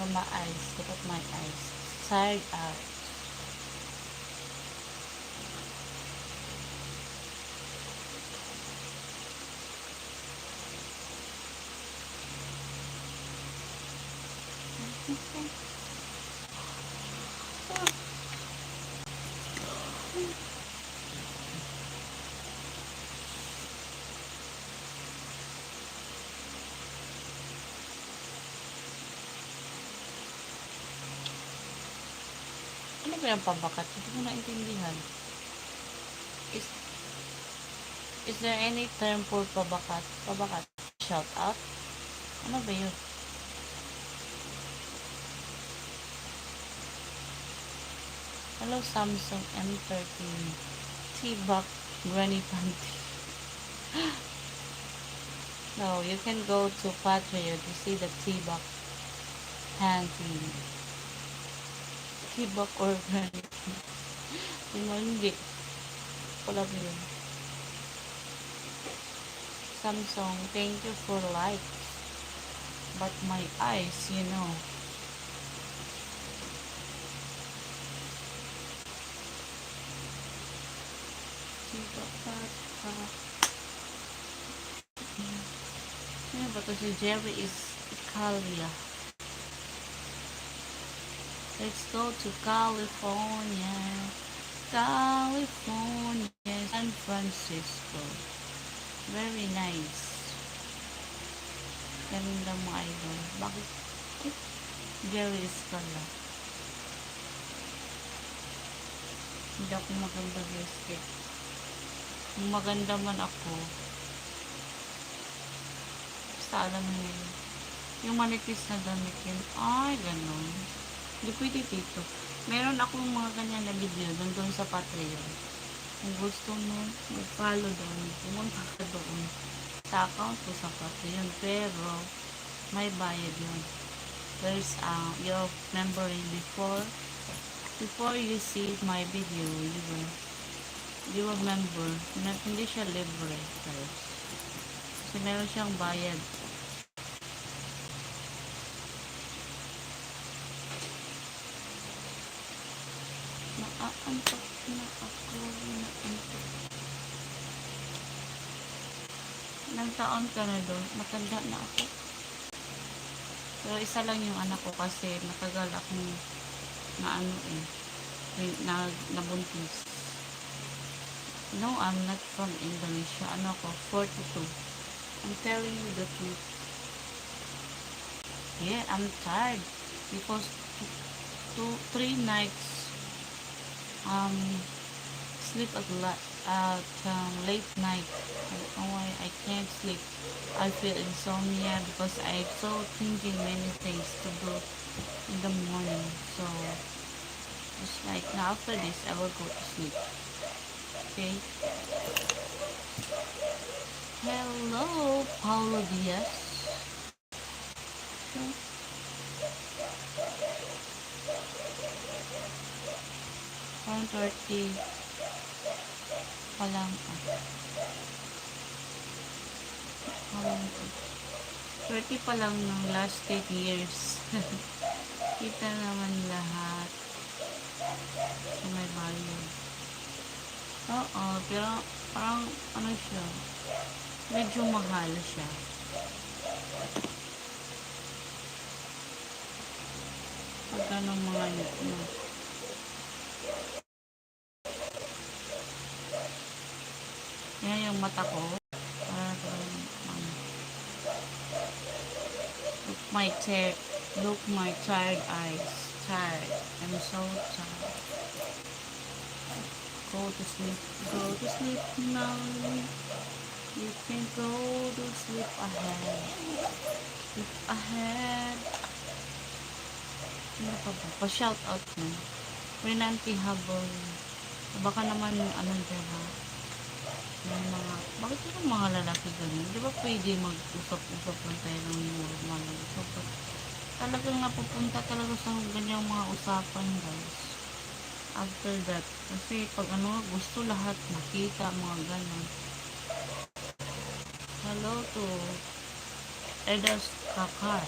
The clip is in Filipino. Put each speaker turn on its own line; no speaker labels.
for my eyes. Look at my eyes. Tired out. Ano ba yung pabakat? Hindi ko naintindihan. Is, is there any term for pabakat? Pabakat? Shout out? Ano ba yun? Hello, Samsung M13. T-Buck Granny Panty. No, you can go to Patreon to see the T-Buck Panty. T-Buck or Granny Panty. Hindi. Wala ba yun? Samsung, thank you for likes. But my eyes, you know. Ano ba to? Si Jerry is Italia. Let's go to California. California. San Francisco. Very nice. Ganda mo, idol. Bakit? Jerry is pala. Hindi ako maganda biscuit. Kung maganda man ako, basta alam mo yun. Yung manipis na damit yun. Ay, ganun. Hindi pwede dito. Meron akong mga ganyan na video doon sa Patreon. Kung gusto mo, mag-follow doon. Pumunta ka doon sa account ko sa Patreon. Pero, may bayad yun. There's your memory before you see my video, you will remember na hindi siya libre guys. Kasi meron siyang bayad. Naaantok na ako. Ilang taon ka na doon? Matanda na ako. Pero isa lang yung anak ko kasi matagal akong nabuntis. No, I'm not from Indonesia. Ano ko? 42. I'm telling you the truth. Yeah, I'm tired. Because 3 nights sleep late night. I can't sleep. I feel insomnia because I'm so thinking many things to do in the morning. So it's like now after this I will go to sleep. Okay. Hello, Paulo Diaz. 1:30 pa lang. 30 pa lang ng last 10 years. Kita naman lahat. So may value. Oo, pero parang ano siya, medyo mahal siya. Pagka ng mga yan yung mata ko. Look my tired eyes. Tired. I'm so tired. Go to sleep. Go to sleep now. You can go to sleep ahead. Sleep ahead. Ano pa ba? Pa-shout out mo. Renanti Habol. Baka naman ano dyan ha. Yung mga, bakit yung mga lalaki ganun? Di ba pwede mag-usap-usap lang tayo ng normal? Talagang napupunta talaga sa ganyang mga usapan guys. After that, kasi pag gusto lahat makita mga ganun. Hello to Edas Kakar.